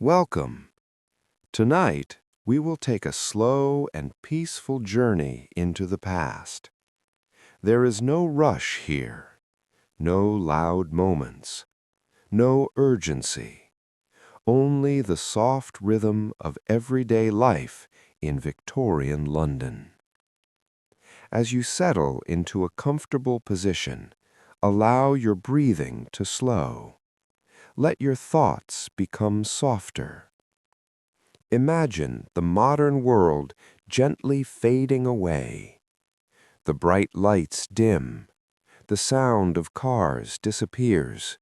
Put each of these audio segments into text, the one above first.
Welcome. Tonight, we will take a slow and peaceful journey into the past. There is no rush here, no loud moments, no urgency, only the soft rhythm of everyday life in Victorian London. As you settle into a comfortable position, allow your breathing to slow. Let your thoughts become softer. Imagine the modern world gently fading away. The bright lights dim. The sound of cars disappears.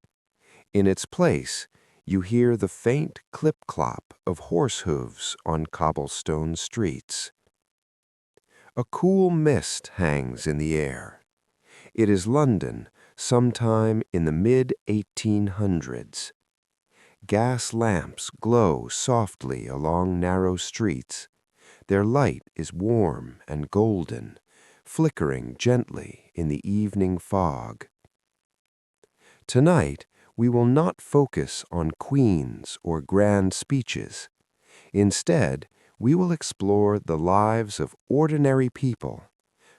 In its place, you hear the faint clip-clop of horse hooves on cobblestone streets. A cool mist hangs in the air. It is London sometime in the mid-1800s. Gas lamps glow softly along narrow streets. Their light is warm and golden, flickering gently in the evening fog. Tonight, we will not focus on queens or grand speeches. Instead, we will explore the lives of ordinary people,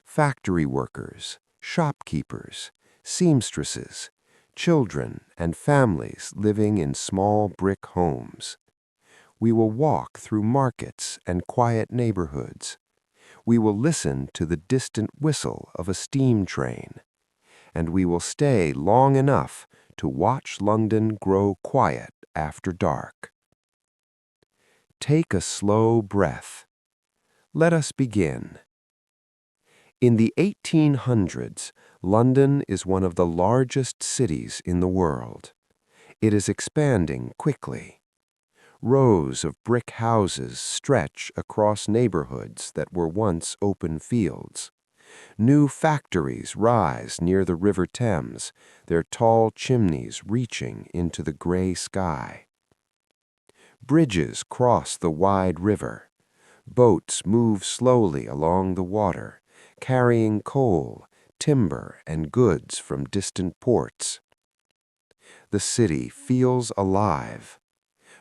factory workers, shopkeepers, seamstresses, children and families living in small brick homes. We will walk through markets and quiet neighborhoods. We will listen to the distant whistle of a steam train. And we will stay long enough to watch London grow quiet after dark. Take a slow breath. Let us begin. In the 1800s, London is one of the largest cities in the world. It is expanding quickly. Rows of brick houses stretch across neighborhoods that were once open fields. New factories rise near the River Thames, their tall chimneys reaching into the gray sky. Bridges cross the wide river. Boats move slowly along the water, carrying coal, timber, and goods from distant ports. The city feels alive,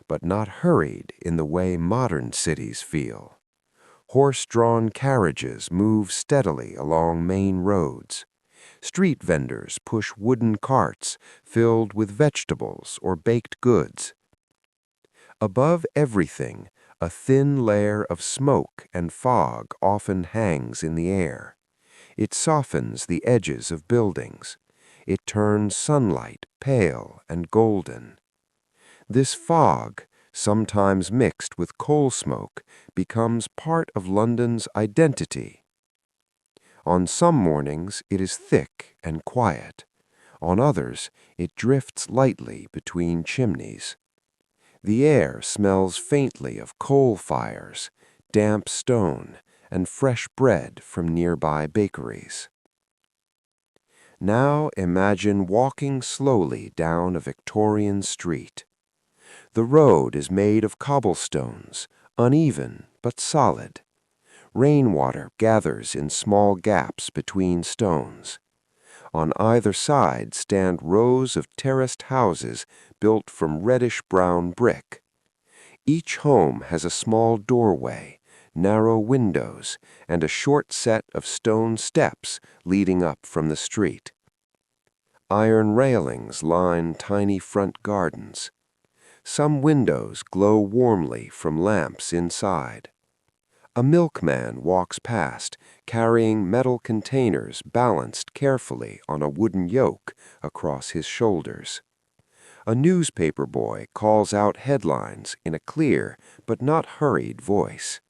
but not hurried in the way modern cities feel. Horse-drawn carriages move steadily along main roads. Street vendors push wooden carts filled with vegetables or baked goods. Above everything, a thin layer of smoke and fog often hangs in the air. It softens the edges of buildings. It turns sunlight pale and golden. This fog, sometimes mixed with coal smoke, becomes part of London's identity. On some mornings, it is thick and quiet. On others, it drifts lightly between chimneys. The air smells faintly of coal fires, damp stone, and fresh bread from nearby bakeries. Now imagine walking slowly down a Victorian street. The road is made of cobblestones, uneven but solid. Rainwater gathers in small gaps between stones. On either side stand rows of terraced houses built from reddish-brown brick. Each home has a small doorway, narrow windows, and a short set of stone steps leading up from the street. Iron railings line tiny front gardens. Some windows glow warmly from lamps inside. A milkman walks past, carrying metal containers balanced carefully on a wooden yoke across his shoulders. A newspaper boy calls out headlines in a clear but not hurried voice.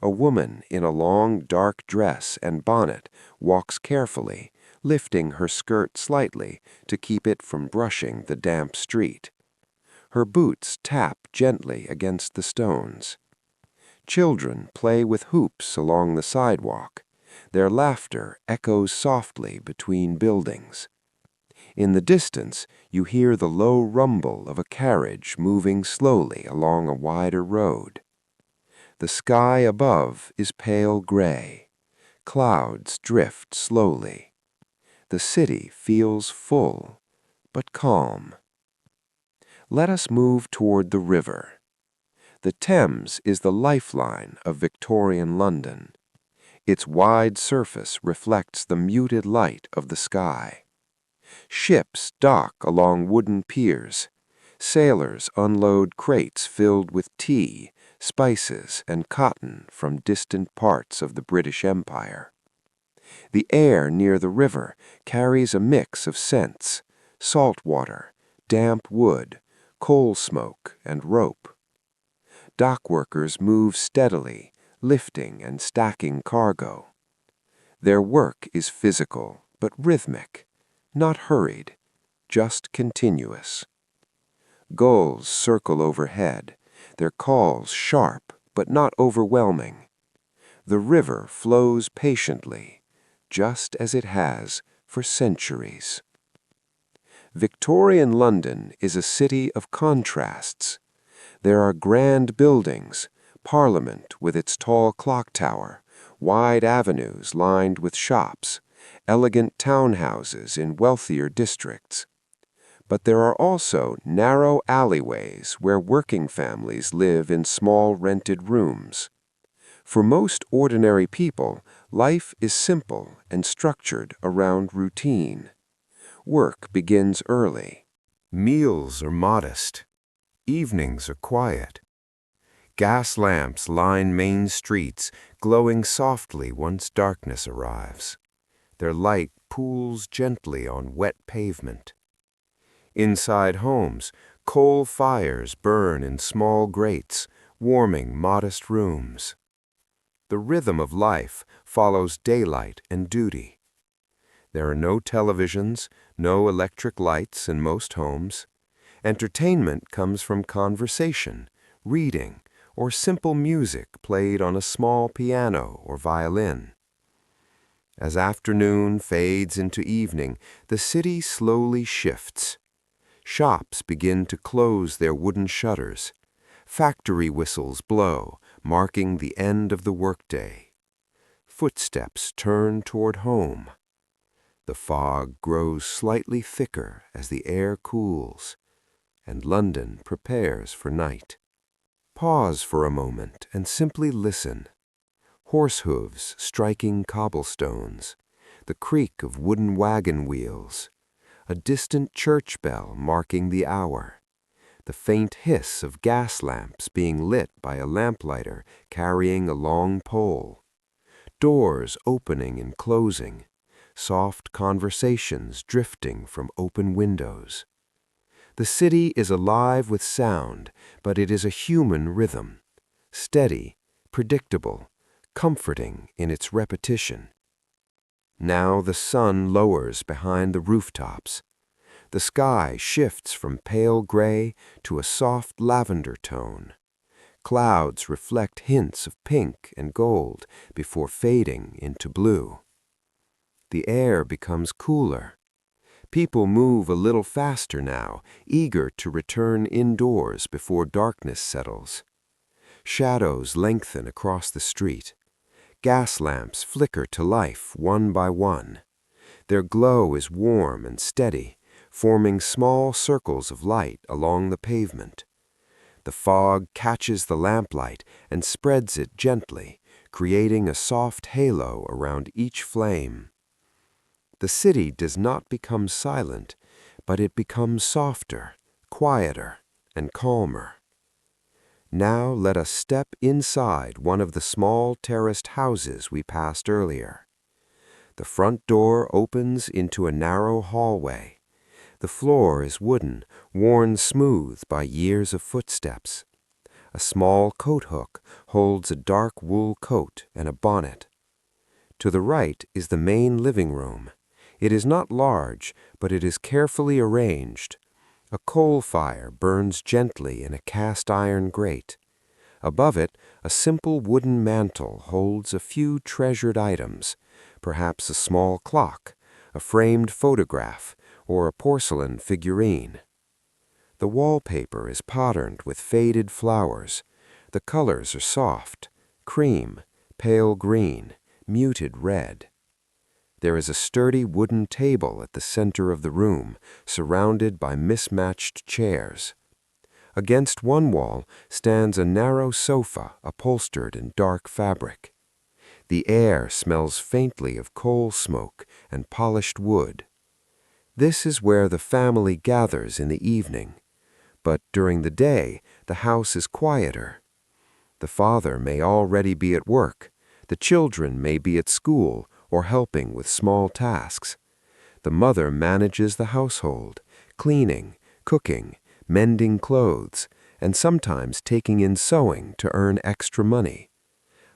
A woman in a long dark dress and bonnet walks carefully, lifting her skirt slightly to keep it from brushing the damp street. Her boots tap gently against the stones. Children play with hoops along the sidewalk. Their laughter echoes softly between buildings. In the distance, you hear the low rumble of a carriage moving slowly along a wider road. The sky above is pale gray. Clouds drift slowly. The city feels full, but calm. Let us move toward the river. The Thames is the lifeline of Victorian London. Its wide surface reflects the muted light of the sky. Ships dock along wooden piers. Sailors unload crates filled with tea, spices, and cotton from distant parts of the British Empire. The air near the river carries a mix of scents: salt water, damp wood, coal smoke, and rope. Dock workers move steadily, lifting and stacking cargo. Their work is physical but rhythmic, not hurried, just continuous. Gulls circle overhead, their calls sharp but not overwhelming. The river flows patiently, just as it has for centuries. Victorian London is a city of contrasts. There are grand buildings, Parliament with its tall clock tower, wide avenues lined with shops, elegant townhouses in wealthier districts. But there are also narrow alleyways where working families live in small rented rooms. For most ordinary people, life is simple and structured around routine. Work begins early. Meals are modest. Evenings are quiet. Gas lamps line main streets, glowing softly once darkness arrives. Their light pools gently on wet pavement. Inside homes, coal fires burn in small grates, warming modest rooms. The rhythm of life follows daylight and duty. There are no televisions, no electric lights in most homes. Entertainment comes from conversation, reading, or simple music played on a small piano or violin. As afternoon fades into evening, the city slowly shifts. Shops begin to close their wooden shutters. Factory whistles blow, marking the end of the workday. Footsteps turn toward home. The fog grows slightly thicker as the air cools, and London prepares for night. Pause for a moment and simply listen. Horse hooves striking cobblestones, the creak of wooden wagon wheels, a distant church bell marking the hour, the faint hiss of gas lamps being lit by a lamplighter carrying a long pole, doors opening and closing, soft conversations drifting from open windows. The city is alive with sound, but it is a human rhythm, steady, predictable, comforting in its repetition. Now the sun lowers behind the rooftops. The sky shifts from pale gray to a soft lavender tone. Clouds reflect hints of pink and gold before fading into blue. The air becomes cooler. People move a little faster now, eager to return indoors before darkness settles. Shadows lengthen across the street. Gas lamps flicker to life one by one. Their glow is warm and steady, forming small circles of light along the pavement. The fog catches the lamplight and spreads it gently, creating a soft halo around each flame. The city does not become silent, but it becomes softer, quieter, and calmer. Now let us step inside one of the small terraced houses we passed earlier. The front door opens into a narrow hallway. The floor is wooden, worn smooth by years of footsteps. A small coat hook holds a dark wool coat and a bonnet. To the right is the main living room. It is not large, but it is carefully arranged. A coal fire burns gently in a cast iron grate. Above it, a simple wooden mantel holds a few treasured items, perhaps a small clock, a framed photograph, or a porcelain figurine. The wallpaper is patterned with faded flowers. The colors are soft: cream, pale green, muted red. There is a sturdy wooden table at the center of the room, surrounded by mismatched chairs. Against one wall stands a narrow sofa upholstered in dark fabric. The air smells faintly of coal smoke and polished wood. This is where the family gathers in the evening, but during the day the house is quieter. The father may already be at work, the children may be at school or helping with small tasks. The mother manages the household, cleaning, cooking, mending clothes, and sometimes taking in sewing to earn extra money.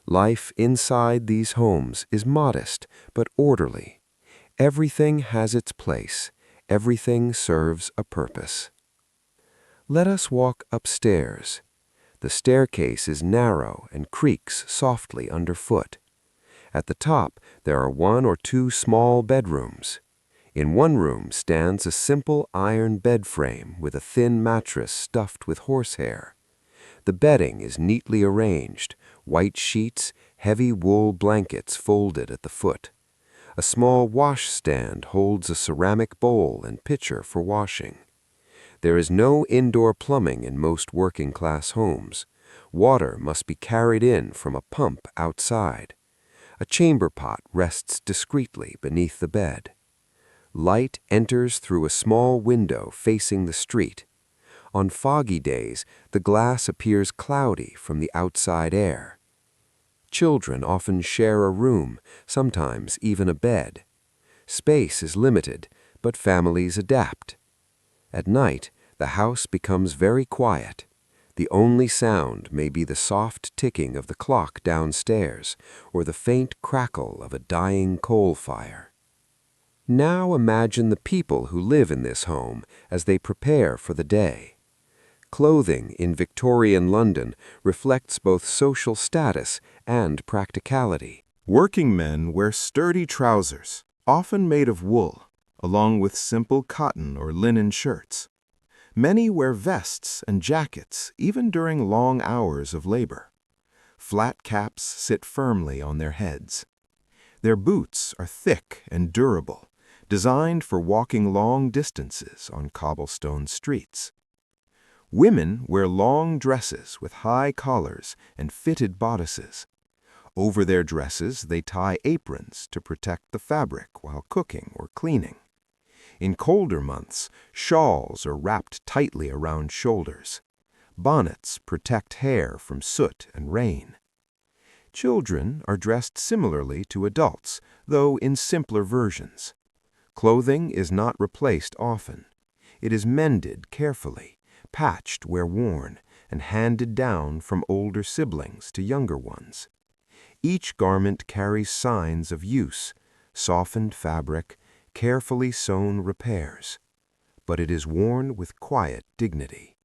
Life inside these homes is modest but orderly. Everything has its place. Everything serves a purpose. Let us walk upstairs. The staircase is narrow and creaks softly underfoot. At the top, there are one or two small bedrooms. In one room stands a simple iron bed frame with a thin mattress stuffed with horsehair. The bedding is neatly arranged, white sheets, heavy wool blankets folded at the foot. A small washstand holds a ceramic bowl and pitcher for washing. There is no indoor plumbing in most working-class homes. Water must be carried in from a pump outside. A chamber pot rests discreetly beneath the bed. Light enters through a small window facing the street. On foggy days, the glass appears cloudy from the outside air. Children often share a room, sometimes even a bed. Space is limited, but families adapt. At night, the house becomes very quiet. The only sound may be the soft ticking of the clock downstairs or the faint crackle of a dying coal fire. Now imagine the people who live in this home as they prepare for the day. Clothing in Victorian London reflects both social status and practicality. Working men wear sturdy trousers, often made of wool, along with simple cotton or linen shirts. Many wear vests and jackets even during long hours of labor. Flat caps sit firmly on their heads. Their boots are thick and durable, designed for walking long distances on cobblestone streets. Women wear long dresses with high collars and fitted bodices. Over their dresses, they tie aprons to protect the fabric while cooking or cleaning. In colder months, shawls are wrapped tightly around shoulders. Bonnets protect hair from soot and rain. Children are dressed similarly to adults, though in simpler versions. Clothing is not replaced often. It is mended carefully, patched where worn, and handed down from older siblings to younger ones. Each garment carries signs of use, softened fabric, carefully sewn repairs, but it is worn with quiet dignity.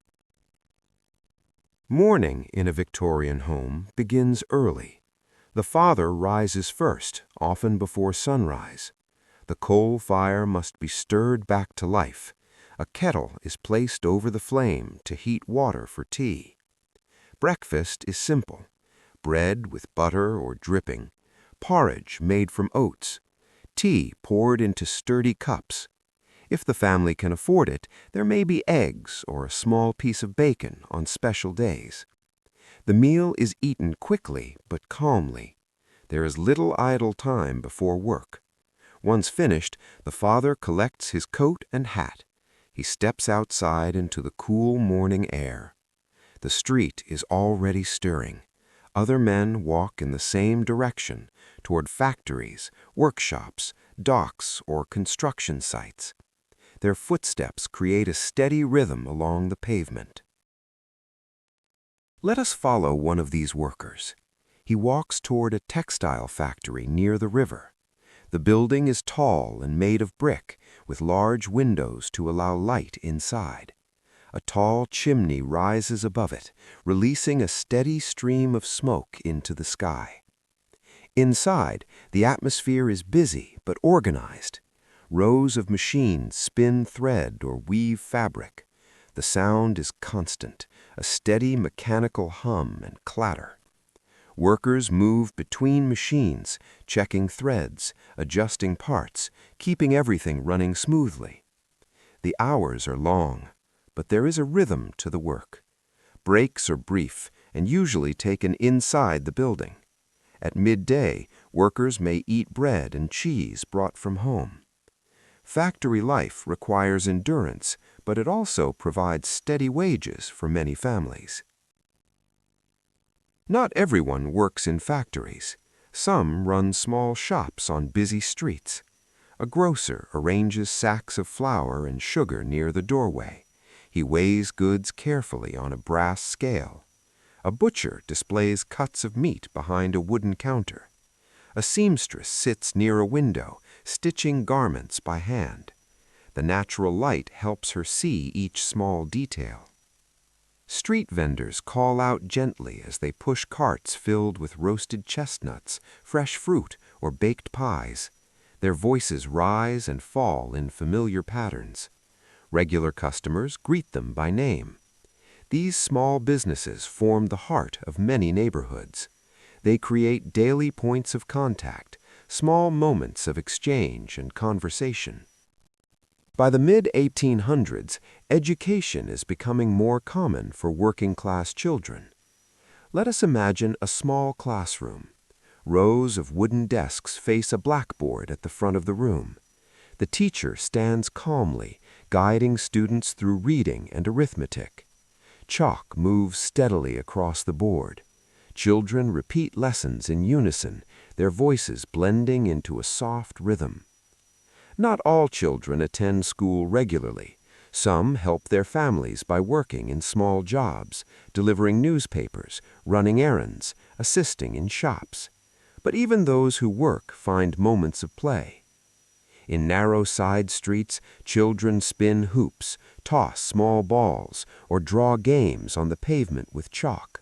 Morning in a Victorian home begins early. The father rises first, often before sunrise. The coal fire must be stirred back to life. A kettle is placed over the flame to heat water for tea. Breakfast is simple: bread with butter or dripping, porridge made from oats, tea poured into sturdy cups. If the family can afford it, there may be eggs or a small piece of bacon on special days. The meal is eaten quickly but calmly. There is little idle time before work. Once finished, the father collects his coat and hat. He steps outside into the cool morning air. The street is already stirring. Other men walk in the same direction, toward factories, workshops, docks, or construction sites. Their footsteps create a steady rhythm along the pavement. Let us follow one of these workers. He walks toward a textile factory near the river. The building is tall and made of brick, with large windows to allow light inside. A tall chimney rises above it, releasing a steady stream of smoke into the sky. Inside, the atmosphere is busy but organized. Rows of machines spin thread or weave fabric. The sound is constant, a steady mechanical hum and clatter. Workers move between machines, checking threads, adjusting parts, keeping everything running smoothly. The hours are long. but there is a rhythm to the work. Breaks are brief and usually taken inside the building. At midday, workers may eat bread and cheese brought from home. Factory life requires endurance, but it also provides steady wages for many families. Not everyone works in factories. Some run small shops on busy streets. A grocer arranges sacks of flour and sugar near the doorway. He weighs goods carefully on a brass scale. A butcher displays cuts of meat behind a wooden counter. A seamstress sits near a window, stitching garments by hand. The natural light helps her see each small detail. Street vendors call out gently as they push carts filled with roasted chestnuts, fresh fruit, or baked pies. Their voices rise and fall in familiar patterns. Regular customers greet them by name. These small businesses form the heart of many neighborhoods. They create daily points of contact, small moments of exchange and conversation. By the mid-1800s, education is becoming more common for working-class children. Let us imagine a small classroom. Rows of wooden desks face a blackboard at the front of the room. The teacher stands calmly, guiding students through reading and arithmetic. Chalk moves steadily across the board. Children repeat lessons in unison, their voices blending into a soft rhythm. Not all children attend school regularly. Some help their families by working in small jobs, delivering newspapers, running errands, assisting in shops. But even those who work find moments of play. In narrow side streets, children spin hoops, toss small balls, or draw games on the pavement with chalk.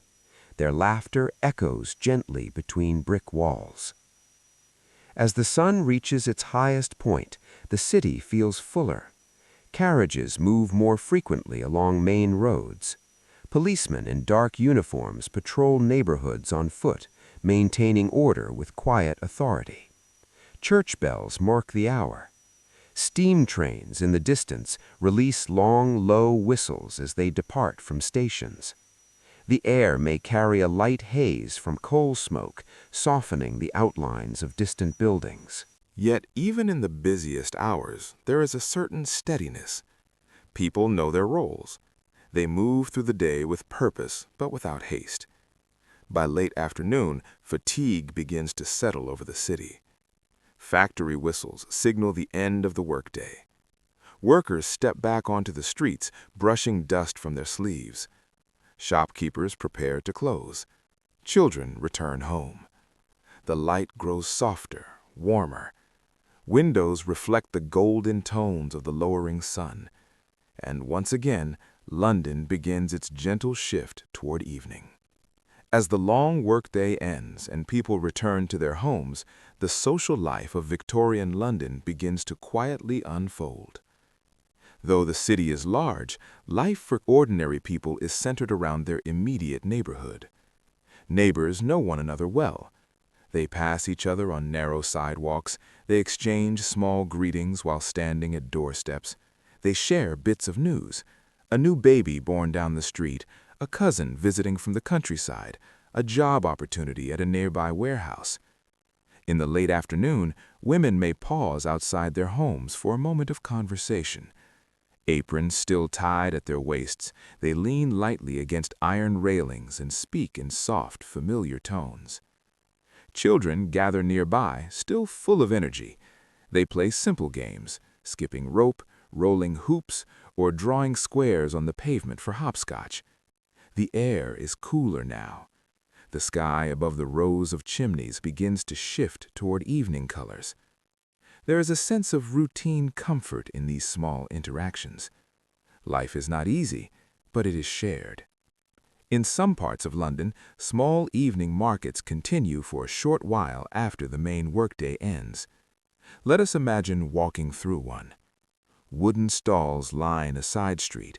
Their laughter echoes gently between brick walls. As the sun reaches its highest point, the city feels fuller. Carriages move more frequently along main roads. Policemen in dark uniforms patrol neighborhoods on foot, maintaining order with quiet authority. Church bells mark the hour. Steam trains in the distance release long, low whistles as they depart from stations. The air may carry a light haze from coal smoke, softening the outlines of distant buildings. Yet even in the busiest hours, there is a certain steadiness. People know their roles. They move through the day with purpose, but without haste. By late afternoon, fatigue begins to settle over the city. Factory whistles signal the end of the workday. Workers step back onto the streets, brushing dust from their sleeves. Shopkeepers prepare to close. Children return home. The light grows softer, warmer. Windows reflect the golden tones of the lowering sun. And once again, London begins its gentle shift toward evening. As the long workday ends and people return to their homes, the social life of Victorian London begins to quietly unfold. Though the city is large, life for ordinary people is centered around their immediate neighborhood. Neighbors know one another well. They pass each other on narrow sidewalks. They exchange small greetings while standing at doorsteps. They share bits of news: a new baby born down the street, a cousin visiting from the countryside, a job opportunity at a nearby warehouse. In the late afternoon, women may pause outside their homes for a moment of conversation. Aprons still tied at their waists, they lean lightly against iron railings and speak in soft, familiar tones. Children gather nearby, still full of energy. They play simple games, skipping rope, rolling hoops, or drawing squares on the pavement for hopscotch. The air is cooler now. The sky above the rows of chimneys begins to shift toward evening colors. There is a sense of routine comfort in these small interactions. Life is not easy, but it is shared. In some parts of London, small evening markets continue for a short while after the main workday ends. Let us imagine walking through one. Wooden stalls line a side street.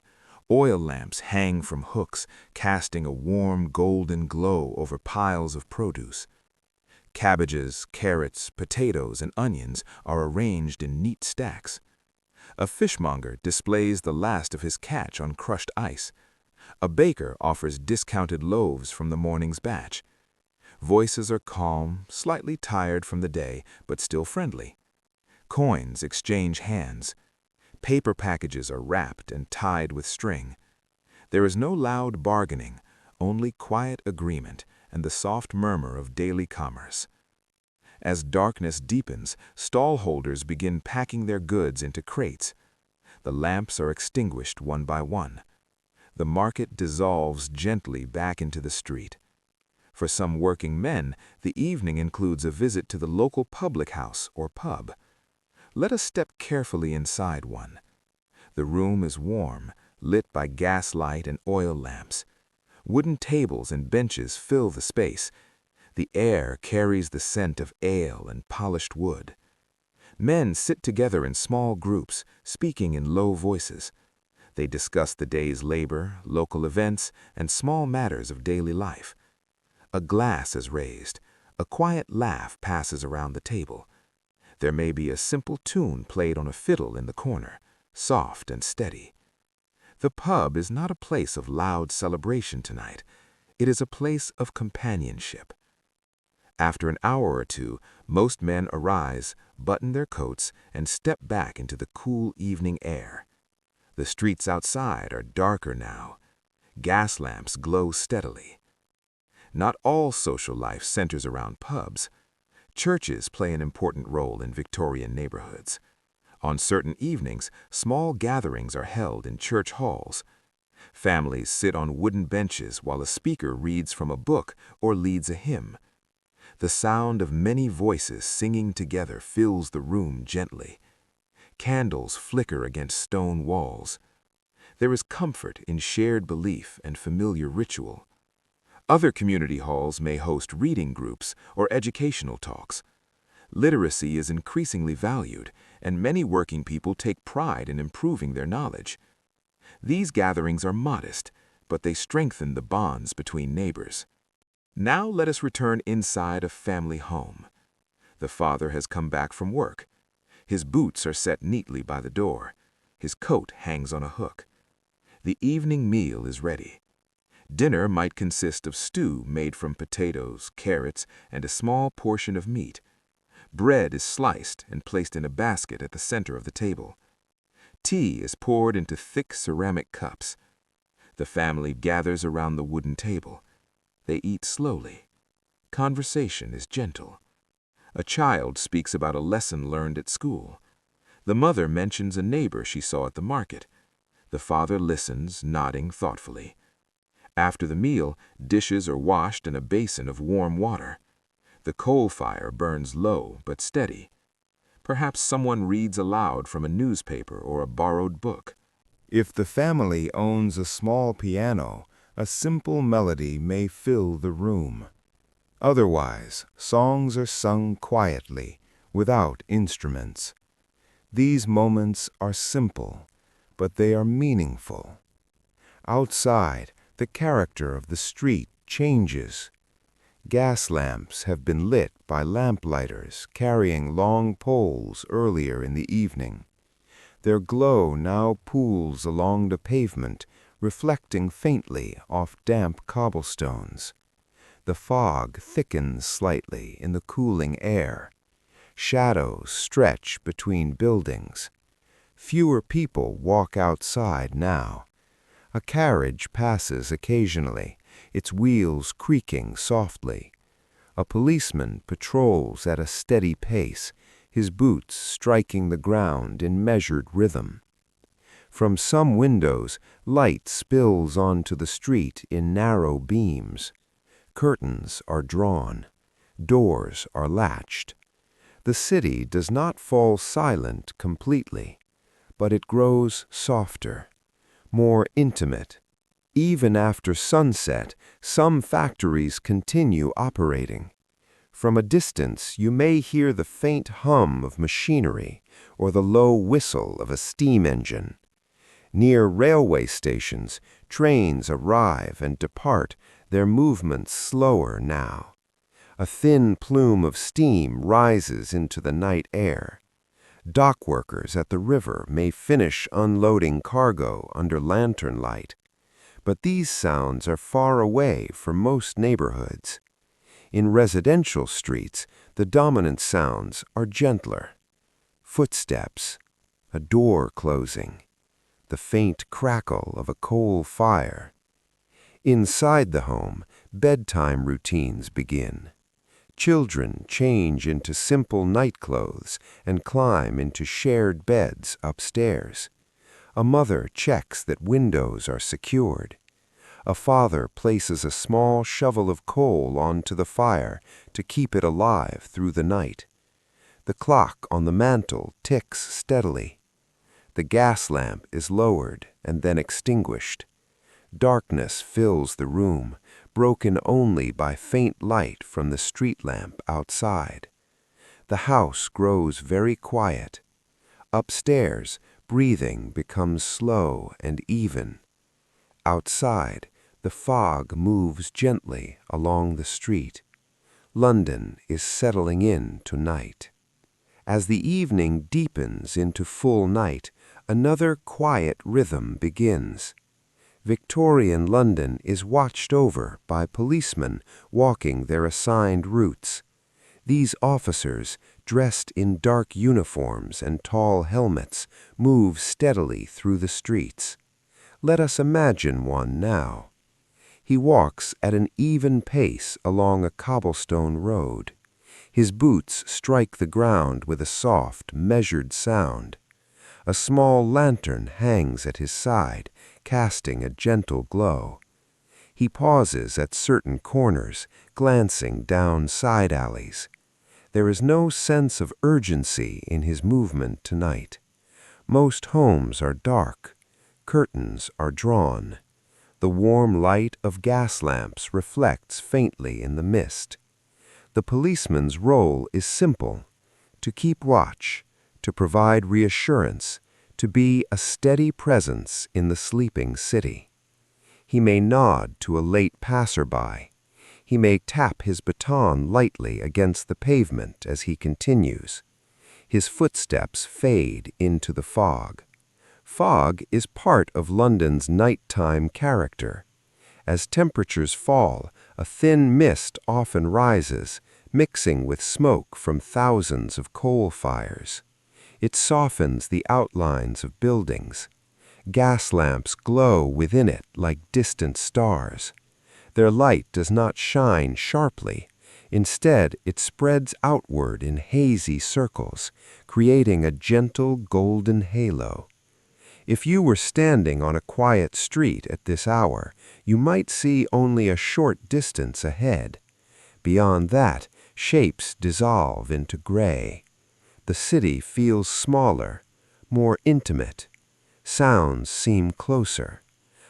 Oil lamps hang from hooks, casting a warm golden glow over piles of produce. Cabbages, carrots, potatoes, and onions are arranged in neat stacks. A fishmonger displays the last of his catch on crushed ice. A baker offers discounted loaves from the morning's batch. Voices are calm, slightly tired from the day, but still friendly. Coins exchange hands. Paper packages are wrapped and tied with string. There is no loud bargaining, only quiet agreement and the soft murmur of daily commerce. As darkness deepens, stallholders begin packing their goods into crates. The lamps are extinguished one by one. The market dissolves gently back into the street. For some working men, the evening includes a visit to the local public house or pub. Let us step carefully inside one. The room is warm, lit by gaslight and oil lamps. Wooden tables and benches fill the space. The air carries the scent of ale and polished wood. Men sit together in small groups, speaking in low voices. They discuss the day's labor, local events, and small matters of daily life. A glass is raised. A quiet laugh passes around the table. There may be a simple tune played on a fiddle in the corner, soft and steady. The pub is not a place of loud celebration tonight. It is a place of companionship. After an hour or two, most men arise, button their coats, and step back into the cool evening air. The streets outside are darker now. Gas lamps glow steadily. Not all social life centers around pubs. Churches play an important role in Victorian neighborhoods. On certain evenings, small gatherings are held in church halls. Families sit on wooden benches while a speaker reads from a book or leads a hymn. The sound of many voices singing together fills the room gently. Candles flicker against stone walls. There is comfort in shared belief and familiar ritual. Other community halls may host reading groups or educational talks. Literacy is increasingly valued, and many working people take pride in improving their knowledge. These gatherings are modest, but they strengthen the bonds between neighbors. Now let us return inside a family home. The father has come back from work. His boots are set neatly by the door. His coat hangs on a hook. The evening meal is ready. Dinner might consist of stew made from potatoes, carrots, and a small portion of meat. Bread is sliced and placed in a basket at the center of the table. Tea is poured into thick ceramic cups. The family gathers around the wooden table. They eat slowly. Conversation is gentle. A child speaks about a lesson learned at school. The mother mentions a neighbor she saw at the market. The father listens, nodding thoughtfully. After the meal, dishes are washed in a basin of warm water. The coal fire burns low but steady. Perhaps someone reads aloud from a newspaper or a borrowed book. If the family owns a small piano, a simple melody may fill the room. Otherwise, songs are sung quietly, without instruments. These moments are simple, but they are meaningful. Outside, the character of the street changes. Gas lamps have been lit by lamplighters carrying long poles earlier in the evening. Their glow now pools along the pavement, reflecting faintly off damp cobblestones. The fog thickens slightly in the cooling air. Shadows stretch between buildings. Fewer people walk outside now. A carriage passes occasionally, its wheels creaking softly. A policeman patrols at a steady pace, his boots striking the ground in measured rhythm. From some windows, light spills onto the street in narrow beams. Curtains are drawn. Doors are latched. The city does not fall silent completely, but it grows softer, more intimate. Even after sunset, some factories continue operating. From a distance, you may hear the faint hum of machinery or the low whistle of a steam engine. Near railway stations, trains arrive and depart, their movements slower now. A thin plume of steam rises into the night air. Dock workers at the river may finish unloading cargo under lantern light, but these sounds are far away from most neighborhoods. In residential streets, the dominant sounds are gentler. Footsteps, a door closing, the faint crackle of a coal fire. Inside the home, bedtime routines begin. Children change into simple nightclothes and climb into shared beds upstairs. A mother checks that windows are secured. A father places a small shovel of coal onto the fire to keep it alive through the night. The clock on the mantel ticks steadily. The gas lamp is lowered and then extinguished. Darkness fills the room, broken only by faint light from the street lamp outside. The house grows very quiet. Upstairs, breathing becomes slow and even. Outside, the fog moves gently along the street. London is settling in to night. As the evening deepens into full night, another quiet rhythm begins. Victorian London is watched over by policemen walking their assigned routes. These officers, dressed in dark uniforms and tall helmets, move steadily through the streets. Let us imagine one now. He walks at an even pace along a cobblestone road. His boots strike the ground with a soft, measured sound. A small lantern hangs at his side, casting a gentle glow. He pauses at certain corners, glancing down side alleys. There is no sense of urgency in his movement tonight. Most homes are dark. Curtains are drawn. The warm light of gas lamps reflects faintly in the mist. The policeman's role is simple: to keep watch, to provide reassurance, to be a steady presence in the sleeping city. He may nod to a late passerby. He may tap his baton lightly against the pavement as he continues. His footsteps fade into the fog. Fog is part of London's nighttime character. As temperatures fall, a thin mist often rises, mixing with smoke from thousands of coal fires. It softens the outlines of buildings. Gas lamps glow within it like distant stars. Their light does not shine sharply. Instead, it spreads outward in hazy circles, creating a gentle golden halo. If you were standing on a quiet street at this hour, you might see only a short distance ahead. Beyond that, shapes dissolve into gray. The city feels smaller, more intimate. Sounds seem closer.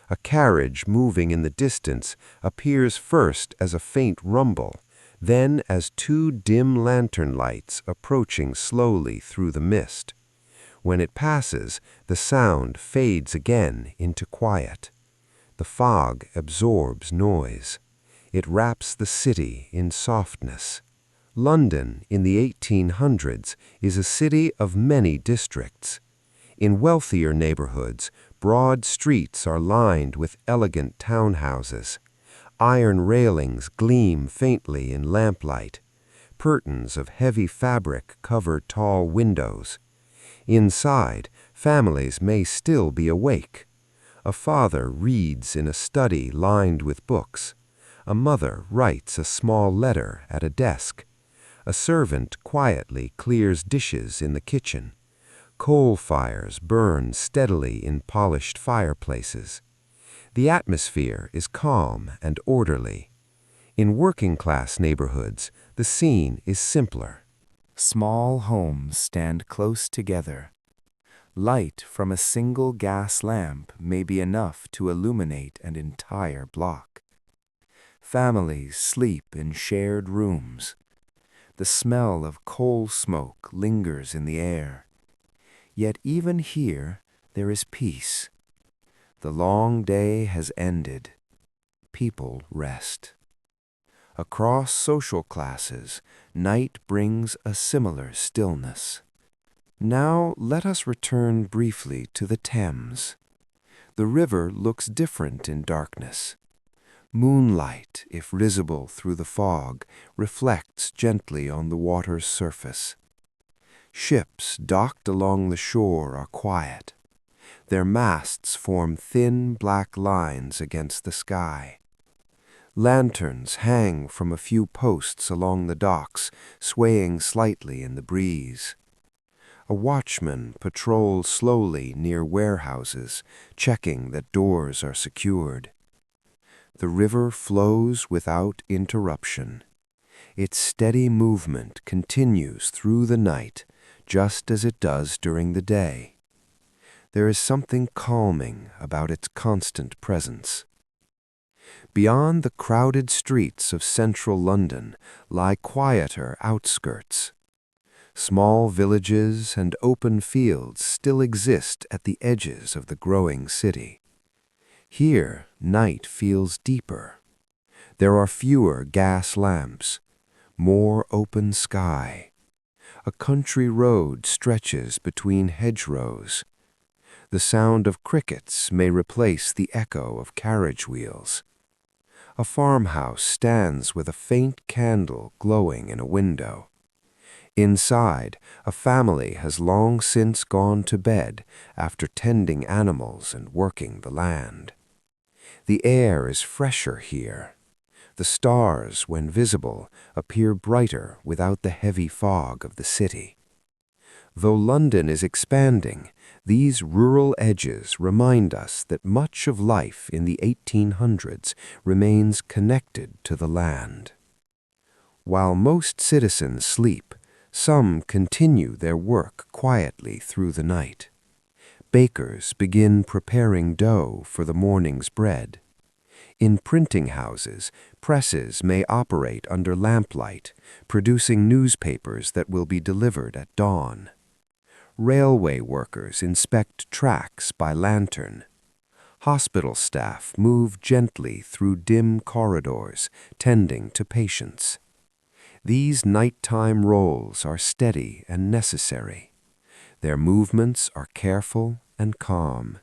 A carriage moving in the distance appears first as a faint rumble, then as two dim lantern lights approaching slowly through the mist. When it passes, the sound fades again into quiet. The fog absorbs noise. It wraps the city in softness. London in the 1800s is a city of many districts. In wealthier neighborhoods, broad streets are lined with elegant townhouses. Iron railings gleam faintly in lamplight. Curtains of heavy fabric cover tall windows. Inside, families may still be awake. A father reads in a study lined with books. A mother writes a small letter at a desk. A servant quietly clears dishes in the kitchen. Coal fires burn steadily in polished fireplaces. The atmosphere is calm and orderly. In working-class neighborhoods, the scene is simpler. Small homes stand close together. Light from a single gas lamp may be enough to illuminate an entire block. Families sleep in shared rooms. The smell of coal smoke lingers in the air. Yet even here, there is peace. The long day has ended. People rest. Across social classes, night brings a similar stillness. Now let us return briefly to the Thames. The river looks different in darkness. Moonlight, if visible through the fog, reflects gently on the water's surface. Ships docked along the shore are quiet. Their masts form thin black lines against the sky. Lanterns hang from a few posts along the docks, swaying slightly in the breeze. A watchman patrols slowly near warehouses, checking that doors are secured. The river flows without interruption. Its steady movement continues through the night, just as it does during the day. There is something calming about its constant presence. Beyond the crowded streets of central London lie quieter outskirts. Small villages and open fields still exist at the edges of the growing city. Here, night feels deeper. There are fewer gas lamps, more open sky. A country road stretches between hedgerows. The sound of crickets may replace the echo of carriage wheels. A farmhouse stands with a faint candle glowing in a window. Inside, a family has long since gone to bed after tending animals and working the land. The air is fresher here. The stars, when visible, appear brighter without the heavy fog of the city. Though London is expanding, these rural edges remind us that much of life in the 1800s remains connected to the land. While most citizens sleep, some continue their work quietly through the night. Bakers begin preparing dough for the morning's bread. In printing houses, presses may operate under lamplight, producing newspapers that will be delivered at dawn. Railway workers inspect tracks by lantern. Hospital staff move gently through dim corridors, tending to patients. These nighttime roles are steady and necessary. Their movements are careful and calm.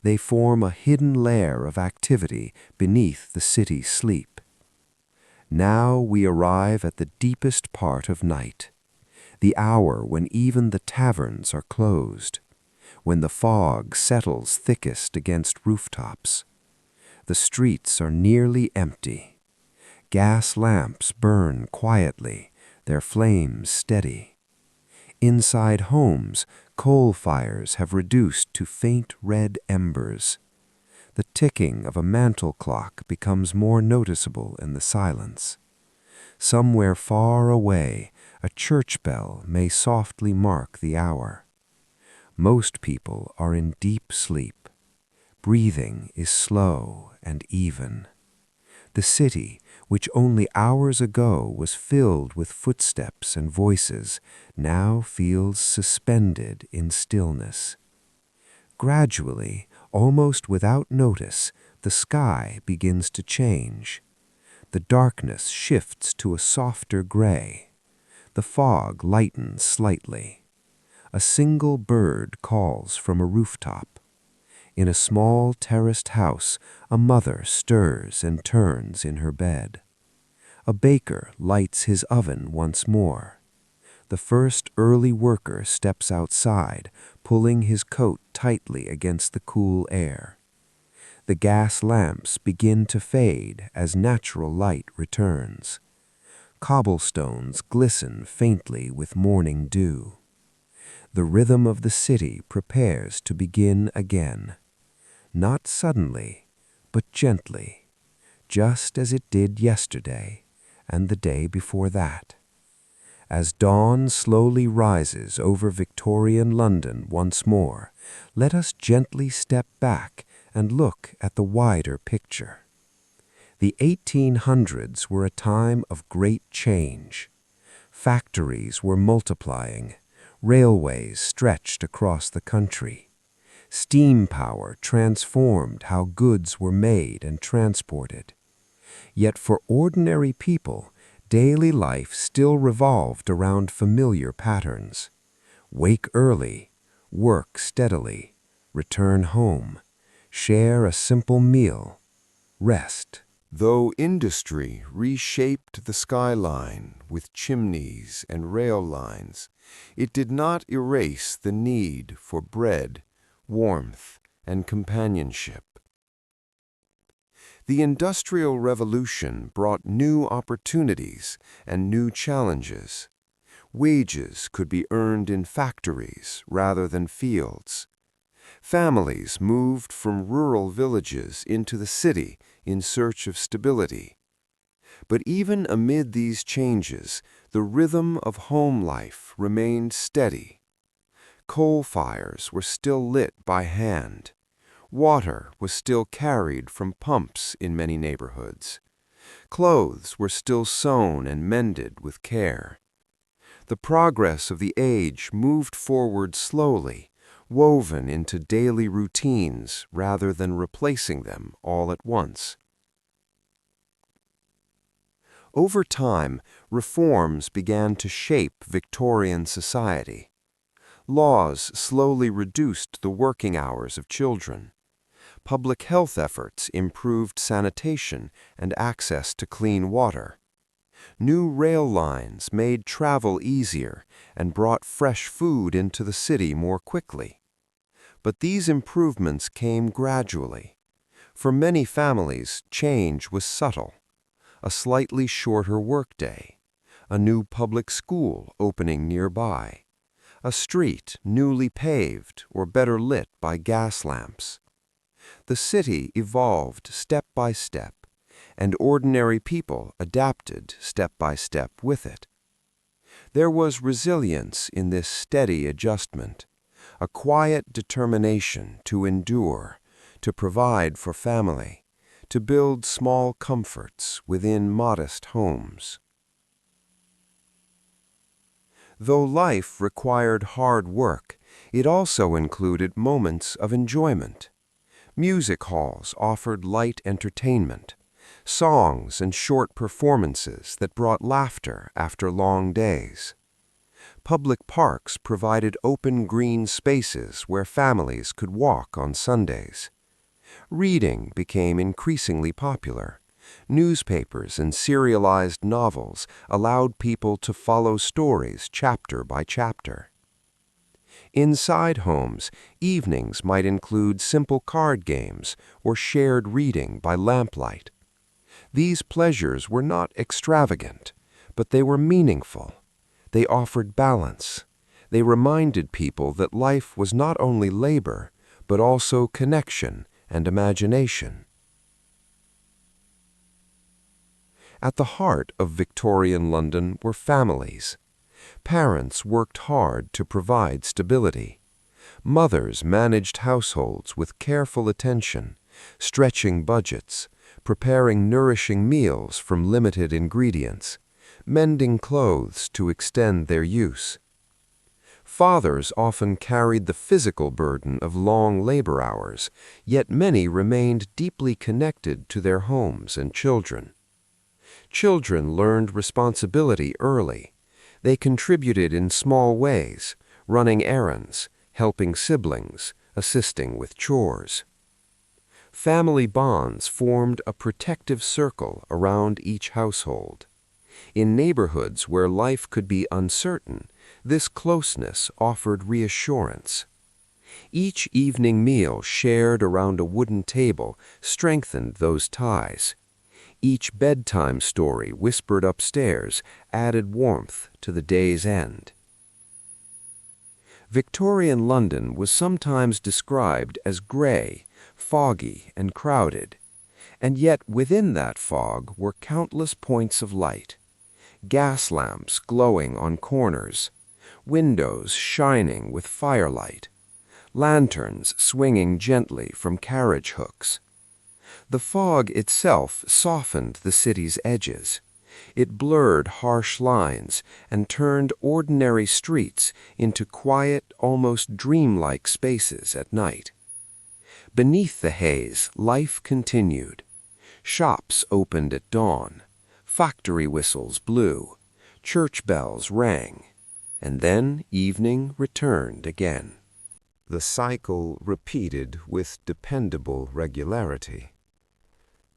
They form a hidden layer of activity beneath the city's sleep. Now we arrive at the deepest part of night, the hour when even the taverns are closed, when the fog settles thickest against rooftops. The streets are nearly empty. Gas lamps burn quietly, their flames steady. Inside homes, coal fires have reduced to faint red embers. The ticking of a mantel clock becomes more noticeable in the silence. Somewhere far away, a church bell may softly mark the hour. Most people are in deep sleep. Breathing is slow and even. The city, which only hours ago was filled with footsteps and voices, now feels suspended in stillness. Gradually, almost without notice, the sky begins to change. The darkness shifts to a softer gray. The fog lightens slightly. A single bird calls from a rooftop. In a small terraced house, a mother stirs and turns in her bed. A baker lights his oven once more. The first early worker steps outside, pulling his coat tightly against the cool air. The gas lamps begin to fade as natural light returns. Cobblestones glisten faintly with morning dew. The rhythm of the city prepares to begin again. Not suddenly, but gently, just as it did yesterday and the day before that. As dawn slowly rises over Victorian London once more, let us gently step back and look at the wider picture. The 1800s were a time of great change. Factories were multiplying. Railways stretched across the country. Steam power transformed how goods were made and transported. Yet for ordinary people, daily life still revolved around familiar patterns. Wake early, work steadily, return home, share a simple meal, rest. Though industry reshaped the skyline with chimneys and rail lines, it did not erase the need for bread, warmth, and companionship. The Industrial Revolution brought new opportunities and new challenges. Wages could be earned in factories rather than fields. Families moved from rural villages into the city in search of stability. But even amid these changes, the rhythm of home life remained steady. Coal fires were still lit by hand. Water was still carried from pumps in many neighborhoods. Clothes were still sewn and mended with care. The progress of the age moved forward slowly, woven into daily routines rather than replacing them all at once. Over time, reforms began to shape Victorian society. Laws slowly reduced the working hours of children. Public health efforts improved sanitation and access to clean water. New rail lines made travel easier and brought fresh food into the city more quickly. But these improvements came gradually. For many families, change was subtle. A slightly shorter workday, a new public school opening nearby, a street newly paved or better lit by gas lamps. The city evolved step by step, and ordinary people adapted step by step with it. There was resilience in this steady adjustment, a quiet determination to endure, to provide for family, to build small comforts within modest homes. Though life required hard work, it also included moments of enjoyment. Music halls offered light entertainment, songs and short performances that brought laughter after long days. Public parks provided open green spaces where families could walk on Sundays. Reading became increasingly popular. Newspapers and serialized novels allowed people to follow stories chapter by chapter. Inside homes, evenings might include simple card games or shared reading by lamplight. These pleasures were not extravagant, but they were meaningful. They offered balance. They reminded people that life was not only labor, but also connection and imagination. At the heart of Victorian London were families. Parents worked hard to provide stability. Mothers managed households with careful attention, stretching budgets, preparing nourishing meals from limited ingredients, mending clothes to extend their use. Fathers often carried the physical burden of long labor hours, yet many remained deeply connected to their homes and children. Children learned responsibility early. They contributed in small ways, running errands, helping siblings, assisting with chores. Family bonds formed a protective circle around each household. In neighborhoods where life could be uncertain, this closeness offered reassurance. Each evening meal shared around a wooden table strengthened those ties. Each bedtime story whispered upstairs added warmth to the day's end. Victorian London was sometimes described as gray, foggy, and crowded, and yet within that fog were countless points of light. Gas lamps glowing on corners, windows shining with firelight, lanterns swinging gently from carriage hooks. The fog itself softened the city's edges. It blurred harsh lines and turned ordinary streets into quiet, almost dreamlike spaces at night. Beneath the haze, life continued. Shops opened at dawn. Factory whistles blew. Church bells rang. and then evening returned again. The cycle repeated with dependable regularity.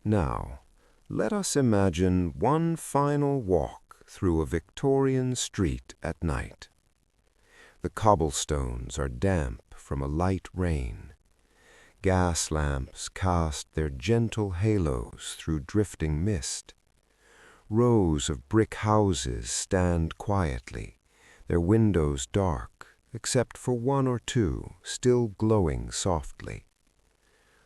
Now, let us imagine one final walk through a Victorian street at night. The cobblestones are damp from a light rain. Gas lamps cast their gentle halos through drifting mist. Rows of brick houses stand quietly, their windows dark, except for one or two still glowing softly.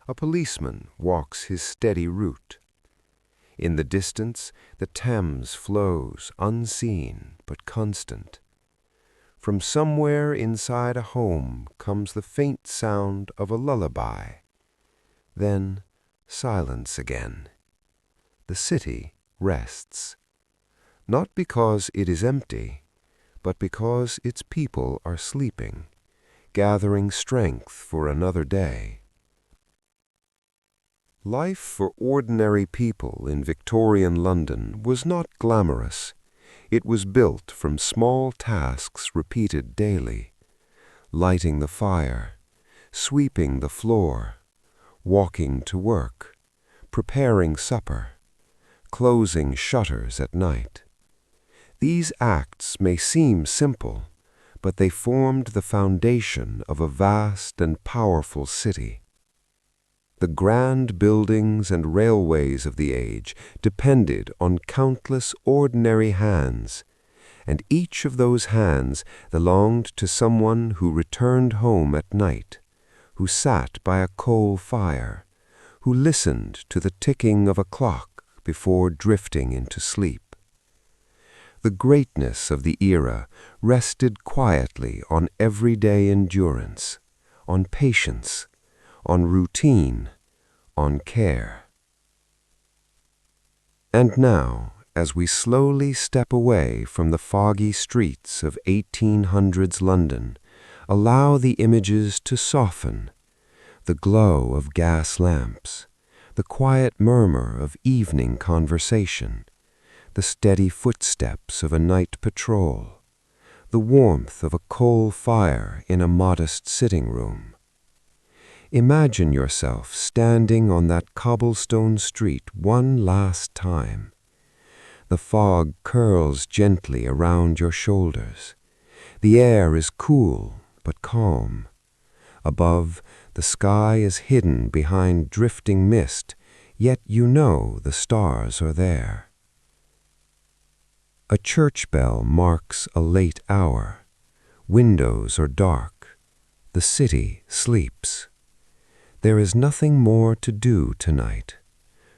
A policeman walks his steady route. In the distance, the Thames flows unseen but constant. From somewhere inside a home comes the faint sound of a lullaby. Then silence again. The city rests, not because it is empty, but because its people are sleeping, gathering strength for another day. Life for ordinary people in Victorian London was not glamorous. It was built from small tasks repeated daily: lighting the fire, sweeping the floor, walking to work, preparing supper, closing shutters at night. These acts may seem simple, but they formed the foundation of a vast and powerful city. The grand buildings and railways of the age depended on countless ordinary hands, and each of those hands belonged to someone who returned home at night, who sat by a coal fire, who listened to the ticking of a clock before drifting into sleep. The greatness of the era rested quietly on everyday endurance, on patience, on routine, on care. And now, as we slowly step away from the foggy streets of 1800s London, allow the images to soften: the glow of gas lamps, the quiet murmur of evening conversation, the steady footsteps of a night patrol, the warmth of a coal fire in a modest sitting room. Imagine yourself standing on that cobblestone street one last time. The fog curls gently around your shoulders. The air is cool but calm. Above, the sky is hidden behind drifting mist, yet you know the stars are there. A church bell marks a late hour. Windows are dark. The city sleeps. There is nothing more to do tonight.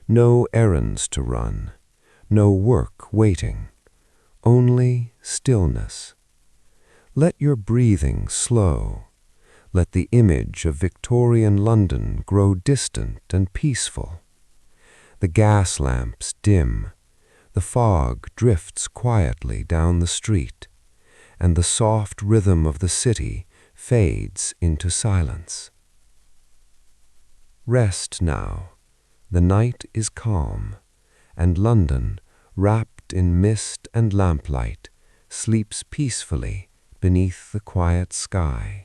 No errands to run. No work waiting. Only stillness. Let your breathing slow. Let the image of Victorian London grow distant and peaceful. The gas lamps dim. The fog drifts quietly down the street, and the soft rhythm of the city fades into silence. Rest now. The night is calm, and London, wrapped in mist and lamplight, sleeps peacefully beneath the quiet sky.